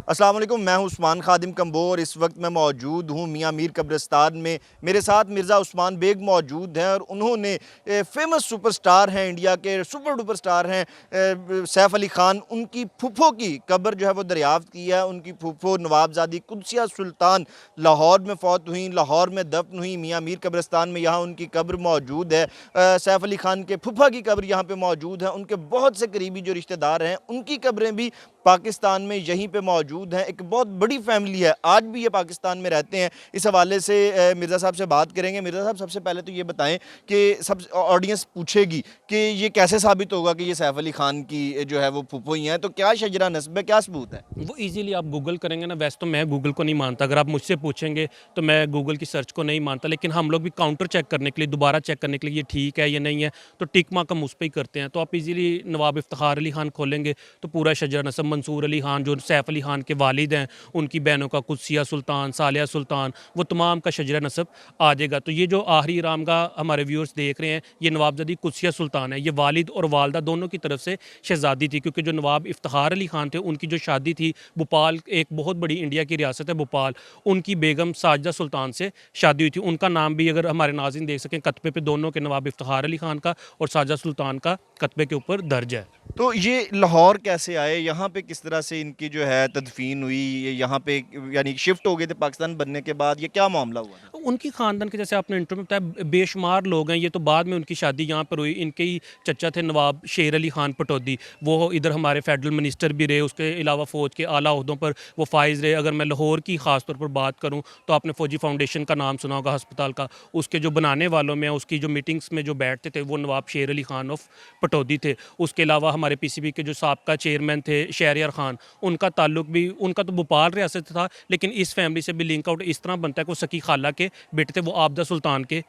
अस्सलाम वालेकुम, मैं हूं उस्मान खादिम कम्बोर। इस वक्त मैं मौजूद हूं मियाँ मीर कब्रिस्तान में। मेरे साथ मिर्ज़ा उस्मान बेग मौजूद हैं और उन्होंने फेमस सुपरस्टार हैं, इंडिया के सुपर डुपर स्टार हैं सैफ़ अली ख़ान, उनकी फूफो की कब्र जो है वो दरियाफ़्त की है। उनकी फूफो नवाबज़ादी कुदसिया सुल्तान लाहौर में फ़ौत हुई, लाहौर में दफ़न हुई मियाँ मीर कब्रिस्तान में। यहाँ उनकी कब्र मौजूद है। सैफ़ अली ख़ान के फूफा की कब्र यहाँ पे मौजूद है। उनके बहुत से करीबी जो रिश्तेदार हैं उनकी कब्रें भी पाकिस्तान में यहीं पे मौजूद हैं। एक बहुत बड़ी फैमिली है, आज भी ये पाकिस्तान में रहते हैं। इस हवाले से मिर्ज़ा साहब से बात करेंगे। मिर्ज़ा साहब, सबसे पहले तो ये बताएं कि सब ऑडियंस पूछेगी कि ये कैसे साबित होगा कि ये सैफ़ अली ख़ान की जो है वो फूफो ही हैं, तो क्या शजरा नस्ब है, क्या सबूत है? वो इजीली आप गूगल करेंगे ना। वैसे तो मैं गूगल को नहीं मानता, अगर आप मुझसे पूछेंगे तो मैं गूगल की सर्च को नहीं मानता, लेकिन हम लोग भी काउंटर चेक करने के लिए, दोबारा चेक करने के लिए ये ठीक है या नहीं है, तो टिक मार्क हम उस पर ही करते हैं। तो आप इजीली नवाब इफ्तिखार अली खान खोलेंगे तो पूरा शजरा नसब, मंसूर अली खान जो सैफ अली खान के वालिद हैं, उनकी बहनों का कुदसिया सुल्तान, सालिया सुल्तान, वो तमाम का शजरा नसब आ जाएगा। तो ये जो आखिरी इरामगाह हमारे व्यूअर्स देख रहे हैं, ये नवाबजादी कुदसिया सुल्तान है। ये वालिद और वालदा दोनों की तरफ से शहजादी थी, क्योंकि जो नवाब इफ्तिखार अली खान थे उनकी जो शादी थी भोपाल, एक बहुत बड़ी इंडिया की रियासत है भोपाल, उनकी बेगम साजिदा सुल्तान से शादी हुई थी। उनका नाम भी अगर हमारे नाज़रीन देख सकें, कतबे पे दोनों के, नवाब इफ्तिखार अली खान का और साजिदा सुल्तान का कतबे के ऊपर दर्ज है। तो ये लाहौर कैसे आए? यहाँ पे किस तरह से इनकी जो है तदफीन हुई? ये यहाँ पे यानी शिफ्ट हो गए थे पाकिस्तान बनने के बाद, ये क्या मामला हुआ था? उनकी ख़ानदान के, जैसे आपने इंटरव्यू में बताया, बेशुमार लोग हैं। ये तो बाद में उनकी शादी यहाँ पर हुई। इनके ही चचा थे नवाब शेर अली खान पटौदी, वो इधर हमारे फेडरल मिनिस्टर भी रहे। उसके अलावा फ़ौज के आला ओहदों पर वो फाइज़ रहे। अगर मैं लाहौर की ख़ास तौर पर बात करूँ तो आपने फ़ौजी फाउंडेशन का नाम सुना होगा, अस्पताल का। उसके जो बनाने वालों में, उसकी जो मीटिंग्स में जो बैठते थे, वो नवाब शेर अली खान ऑफ पटौदी थे। उसके अलावा हमारे पीसीबी के जो साबका चेयरमैन थे शहरयार खान, उनका ताल्लुक भी, उनका तो भोपाल रियासत था, लेकिन इस फैमिली से भी लिंक आउट इस तरह बनता है कि वो सकी खाला के बेटे थे, वो आबदा सुल्तान के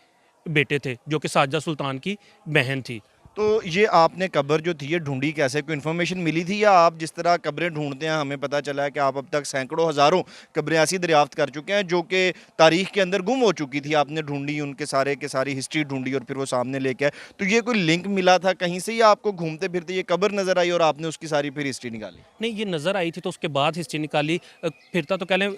बेटे थे, जो कि साजिदा सुल्तान की बहन थी। तो ये आपने कब्र जो थी ये ढूंढी कैसे? कोई इन्फॉर्मेशन मिली थी या आप जिस तरह कब्रें ढूंढते हैं, हमें पता चला है कि आप अब तक सैकड़ों हज़ारों कब्रें ऐसी दरियाफ्त कर चुके हैं जो कि तारीख के अंदर गुम हो चुकी थी, आपने ढूंढी, उनके सारे के सारी हिस्ट्री ढूंढी और फिर वो सामने लेके आए। तो ये कोई लिंक मिला था कहीं से या आपको घूमते फिरते ये कब्र नज़र आई और आपने उसकी सारी फिर हिस्ट्री निकाली? नहीं, ये नज़र आई थी तो उसके बाद हिस्ट्री निकाली। फिरता तो कह लें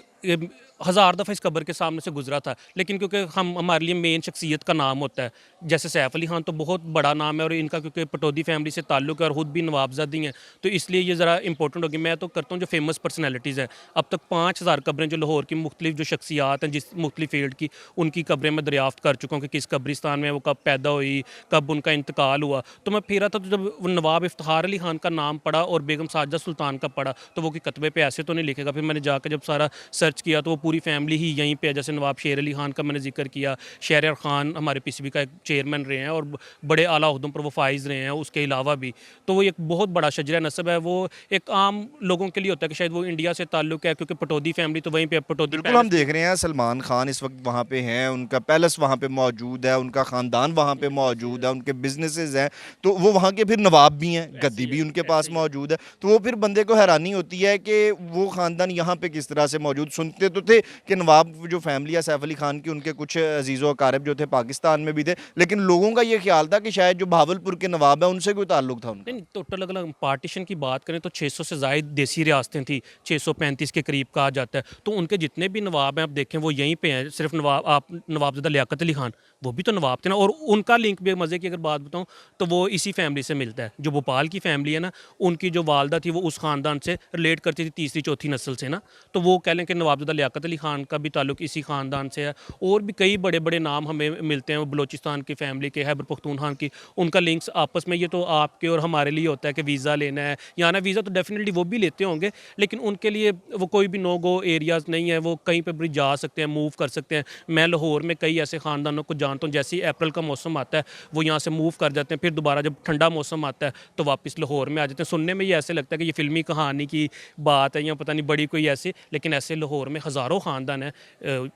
हज़ार दफ़ा इस कब्र के सामने से गुजरा था, लेकिन क्योंकि हम, हमारे लिए मेन शख्सियत का नाम होता है, जैसे सैफ अली खान तो बहुत बड़ा नाम है और इनका क्योंकि पटौदी फैमिली से ताल्लुक़ है और ख़ुद भी नवाबजादी हैं, तो इसलिए ये ज़रा इंपॉर्टेंट होगी। मैं तो करता हूँ जो फेमस पर्सनैलिटीज़ हैं, अब तक 5000 कब्रें जो लाहौर की मुख्तलिफ जो शख्सियात हैं, जिस मुख्तलिफ फील्ड की, उनकी कब्रें मैं दरियाफ्त कर चुका हूँ कि किस कब्रिस्तान में वो कब पैदा हुई, कब उनका इंतकाल हुआ। तो मैं फिरा था, तो जब नवाब इफ्तिखार अली खान का नाम पढ़ा और बेगम साजिदा सुल्तान का पढ़ा, तो वो कि कतबे पे ऐसे तो नहीं लिखेगा। फिर मैंने जाकर जब सारा सर्च किया तो वो पूरी फैमिली ही यहीं पे है। जैसे नवाब शेर अली खान का मैंने जिक्र किया, शहरयार खान हमारे पीसीबी का एक चेयरमैन रहे हैं और बड़े आला ओहदों पर वो फाइज रहे हैं, उसके अलावा भी। तो वो एक बहुत बड़ा शजरा नस्ब है। वो एक आम लोगों के लिए होता है कि शायद वो इंडिया से ताल्लुक़ है, क्योंकि पटौदी फैमिली तो वहीं पे, पटौदी बिल्कुल, हम पैलेस। देख रहे हैं सलमान खान इस वक्त वहाँ पे हैं, उनका पैलेस वहाँ पे मौजूद है, उनका ख़ानदान वहाँ पे मौजूद है, उनके बिजनेसेस हैं, तो वो वहाँ के फिर नवाब भी हैं, ऐसे गद्दी ही भी है, उनके ऐसे पास ही है। मौजूद है। तो वो फिर बंदे को हैरानी होती है कि वो ख़ानदान यहाँ पे किस तरह से मौजूद। सुनते तो थे कि नवाब जो फैमिली है सैफ अली खान की, उनके कुछ अजीज़ व अकारब जो थे पाकिस्तान में भी थे, लेकिन लोगों का ये ख्याल था कि शायद जो भावलपुर के नवाब हैं उनसे कोई ताल्लुक था उनका। नहीं, टोटल अगर हम पार्टीशन की बात करें तो 600 से ज़ायद देसी रियासतें थी, 635 के करीब कहा जाता है। तो उनके जितने भी नवाब हैं आप देखें वो यहीं पे हैं। सिर्फ नवाब, आप नवाबज़ादा लियाकत अली खान, वो भी तो नवाब थे ना। और उनका लिंक भी, मज़े की अगर बात बताऊँ, तो वो इसी फैमिली से मिलता है। जो भोपाल की फैमिली है ना, उनकी जो वालदा थी वो उस ख़ानदान से रिलेट करती थी, तीसरी चौथी नस्ल से ना। तो वो कह लें कि नवाबज़ादा लियाकत अली खान का भी ताल्लुक इसी ख़ानदान से है। और भी कई बड़े बड़े नाम हमें मिलते हैं, वो बलोचिस्तान की फैमिली के, खैबर पख्तूनख्वा की, उनका लिंक्स आपस में। ये तो आपके और हमारे लिए होता है कि वीज़ा लेना है या ना, वीज़ा तो डेफिनेटली वो भी लेते होंगे, लेकिन उनके लिए वो कोई भी नो गो एरियाज़ नहीं है, वो कहीं पे भी जा सकते हैं, मूव कर सकते हैं। मैं लाहौर में कई ऐसे ख़ानदानों को जानता हूँ, जैसे ही अप्रैल का मौसम आता है वो यहाँ से मूव कर जाते हैं, फिर दोबारा जब ठंडा मौसम आता है तो वापस लाहौर में आ जाते हैं। सुनने में ये ऐसे लगता है कि ये फ़िल्मी कहानी की बात है या पता नहीं बड़ी कोई ऐसी, लेकिन ऐसे लाहौर लाहौर में हज़ारों ख़ानदान हैं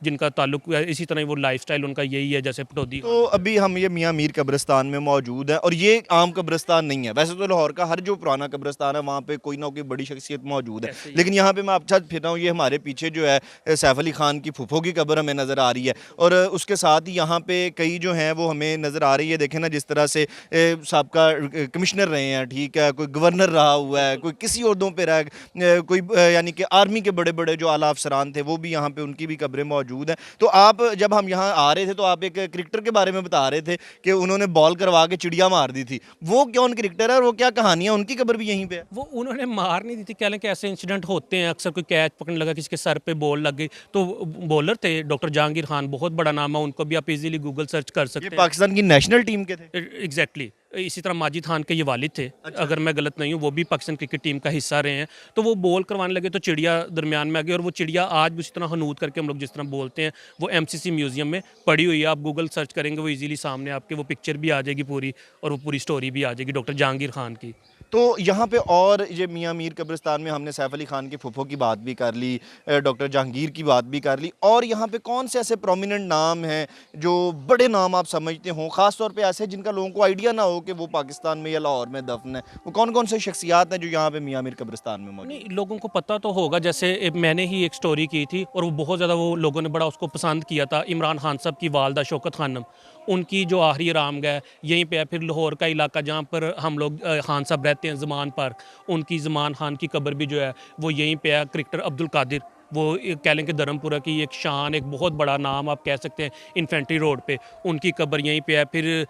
जिनका ताल्लुक इसी तरह वो लाइफस्टाइल उनका यही है, जैसे पटौदी। तो अभी हम ये मियाँ मीर कब्रिस्तान में मौजूद है और ये आम कब्रिस्तान नहीं है। वैसे तो लाहौर का हर जो पुराना कब्रिस्तान है वहाँ पे कोई ना कोई बड़ी शख्सियत मौजूद है, ऐसे ही। लेकिन यहाँ पे मैं आपके साथ फिर रहा हूँ। ये हमारे पीछे जो है सैफ अली खान की फूफो की कब्र हमें नज़र आ रही है और उसके साथ ही यहाँ पे कई जो हैं वो हमें नज़र आ रही है। देखें ना, जिस तरह से साबका कमिश्नर रहे हैं, ठीक है, कोई गवर्नर रहा हुआ है, कोई किसी ओहदों पे रहा, कोई यानी कि आर्मी के बड़े बड़े जो आला अफसरान थे वो भी यहाँ पे उनकी भी कब्रें मौजूद हैं। तो आप जब हम यहाँ आ रहे थे तो आप एक क्रिकेटर के बारे में बता रहे थे कि उन्होंने बॉल करवा के चिड़िया मार दी थी। वो कौन क्रिकेटर है और वो क्या कहानियाँ, उनकी कब्र भी यहीं पे है? वो उन्होंने मार नहीं दी थी, कह लें कि ऐसे इंसिडेंट होते हैं अक्सर, कोई कैच पकड़ने लगा, किसी के सर पे बॉल लग गई। तो बॉलर थे डॉक्टर जहांगीर खान, बहुत बड़ा नाम है, उनको भी आप इजीली गूगल सर्च कर ये सकते हैं। पाकिस्तान की नेशनल टीम के थे? एग्जैक्टली। इसी तरह माजिद खान के ये वालिद थे, अगर मैं गलत नहीं हूँ, वो भी पाकिस्तान क्रिकेट टीम का हिस्सा रहे हैं। तो वो बॉल करवाने लगे तो चिड़िया दरमियान में आ गई और वो चिड़िया आज भी उसी तरह हनूद करके हम लोग जिस तरह बोलते हैं वो एमसीसी म्यूजियम में पड़ी हुई है। आप गूगल सर्च करेंगे वो इजीली सामने आपके वो पिक्चर भी आ जाएगी पूरी और वो पूरी स्टोरी भी आ जाएगी डॉक्टर जहांगीर खान की। तो यहाँ पे और ये मियाँ मीर कब्रिस्तान में हमने सैफ अली खान के फूफो की बात भी कर ली, डॉक्टर जहांगीर की बात भी कर ली, और यहाँ पे कौन से ऐसे प्रोमिनेंट नाम हैं जो बड़े नाम आप समझते हो, ख़ास तौर पे ऐसे जिनका लोगों को आइडिया ना हो कि वो पाकिस्तान में या लाहौर में दफन है? वो कौन कौन से शख्सियात हैं जो यहाँ पे मियाँ मीर कब्रिस्तान में मौजूद? नहीं, लोगों को पता तो होगा, जैसे मैंने ही एक स्टोरी की थी और वो बहुत ज़्यादा वो लोगों ने बड़ा उसको पसंद किया था। इमरान खान साहब की वालदा शौकत खानम, उनकी जो आखिरी आरामगाह यहीं पे है। फिर लाहौर का इलाका जहाँ पर हम लोग खान साहब रहते हैं, ज़मान पार्क, उनकी ज़मान खान की कब्र भी जो है वो यहीं पे है। क्रिकेटर अब्दुल कादिर, वो कह लें कि धर्मपुरा की एक शान, एक बहुत बड़ा नाम आप कह सकते हैं इन्फेंट्री रोड पे, उनकी कब्र यहीं पे है। फिर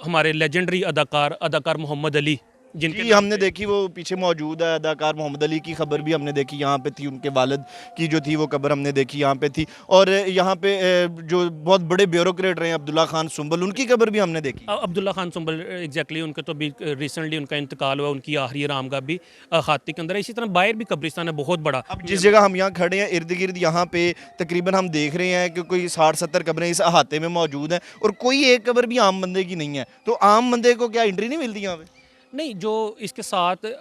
हमारे लेजेंडरी अदाकार मोहम्मद अली, जिनके जी, नाम हमने पे देखी, वो पीछे मौजूद है अदाकार मोहम्मद अली की खबर भी हमने देखी, यहाँ पे थी। उनके वालिद की जो थी वो कब्र हमने देखी यहाँ पे थी। और यहाँ पे जो बहुत बड़े ब्यूरोक्रेट रहे हैं अब्दुल्ला खान सुंबल, उनकी कब्र भी हमने देखी। अब्दुल्ला खान सुंबल, एग्जैक्टली, उनका तो भी रिसेंटली उनका इंतकाल हुआ, उनकी आखिरी आरामगाह भी खाती के अंदर है। इसी तरह बाहर भी कब्रिस्तान है बहुत बड़ा। अब जिस जगह हम यहाँ खड़े हैं, इर्द गिर्द यहाँ पे तकरीबन हम देख रहे हैं कि कोई 60-70 कब्रें इस अहाते में मौजूद हैं और कोई एक कब्र भी आम बंदे की नहीं है। तो आम बंदे को क्या एंट्री नहीं मिलती यहाँ पे? नहीं, जो इसके साथ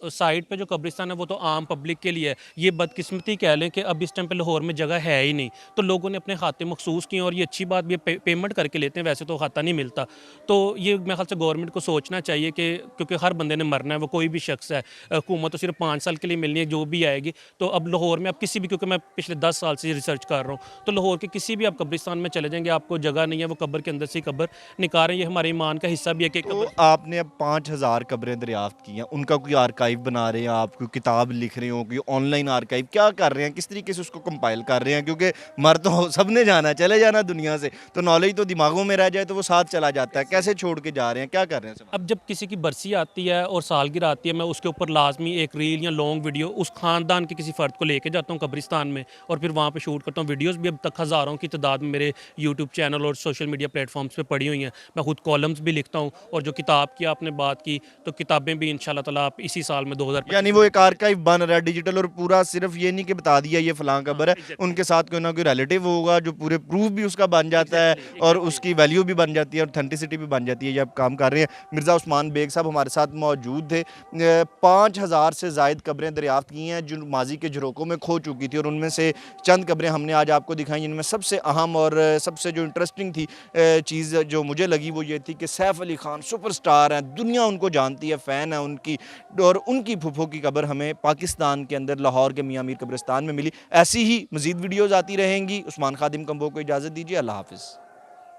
साइड पे जो कब्रिस्तान है वो तो आम पब्लिक के लिए है। ये बदकिस्मती कह लें कि अब इस टाइम पे लाहौर में जगह है ही नहीं, तो लोगों ने अपने खाते मखसूस किए और ये अच्छी बात भी है, पेमेंट करके लेते हैं, वैसे तो खाता नहीं मिलता। तो ये मेरे ख्याल से गवर्नमेंट को सोचना चाहिए कि क्योंकि हर बंदे ने मरना है, वो कोई भी शख्स है, हुकूमत तो सिर्फ 5 साल के लिए मिलनी है जो भी आएगी। तो अब लाहौर में आप किसी भी, क्योंकि मैं पिछले 10 साल से रिसर्च कर रहा हूँ, तो लाहौर के किसी भी आप कब्रिस्तान में चले जाएंगे आपको जगह नहीं है, वो कब्र के अंदर से ही कब्र निकाल रहे हैं। ये हमारे ईमान का हिस्सा भी है कि तो आपने अब 5000 कब्रें दरियाफ्त की हैं, उनका कोई आर्काइव बना रहे हैं आप, कोई किताब लिख रहे हो, कोई ऑनलाइन आर्काइव क्या कर रहे हैं, किस तरीके से उसको कंपाइल कर रहे हैं? क्योंकि मर तो सबने जाना है, चले जाना दुनिया से, तो नॉलेज तो दिमागों में रह जाए तो वो साथ चला जाता है। कैसे छोड़ के जा रहे हैं, क्या कर रहे हैं? अब जब किसी की बरसी आती है और सालगिरह आती है, मैं उसके ऊपर लाजमी एक रील या लॉन्ग वीडियो उस खानदान के किसी फ़र्द को लेके जाता हूँ कब्रिस्तान में और फिर वहाँ पे शूट करता हूँ। वीडियोस भी अब तक हज़ारों की तादाद में मेरे यूट्यूब चैनल और सोशल मीडिया प्लेटफॉर्म्स पे पड़ी हुई हैं। मैं खुद कॉलम्स भी लिखता हूँ और जो किताब की आपने बात की, तो किताबें भी इंशाल्लाह ताला आप इसी साल में 2025 यानी वो एक आर्काइव बन रहा है डिजिटल, और पूरा सिर्फ ये नहीं कि बता दिया ये फलां कब्र है, उनके साथ कोई ना कोई रिलेटिव होगा जो पूरे प्रूफ भी उसका बन जाता है और उसकी वैल्यू भी बन जाती है, ऑथेंटिसिटी भी बन जाती है। ये आप काम कर रहे हैं। मिर्ज़ा उस्मान बेग साहब हमारे साथ मौजूद थे। 5000 से ज़ायद कब्रें दरियाफ्त की हैं जो माजी के झरोकों में खो चुकी थी, और उनमें से चंद कब्रें हमने आज आपको दिखाई, जिनमें सबसे अहम और सबसे जो इंटरेस्टिंग थी चीज़ जो मुझे लगी वो ये थी कि सैफ अली खान सुपरस्टार हैं, दुनिया उनको जानती है, फ़ैन है उनकी, और उनकी फूफो की कब्र हमें पाकिस्तान के अंदर लाहौर के मियाँ मीर कब्रिस्तान में मिली। ऐसी ही मज़ीद वीडियोज़ आती रहेंगी। उस्मान खादिम कंबो को इजाज़त दीजिए। अल्लाह हाफ़िज़।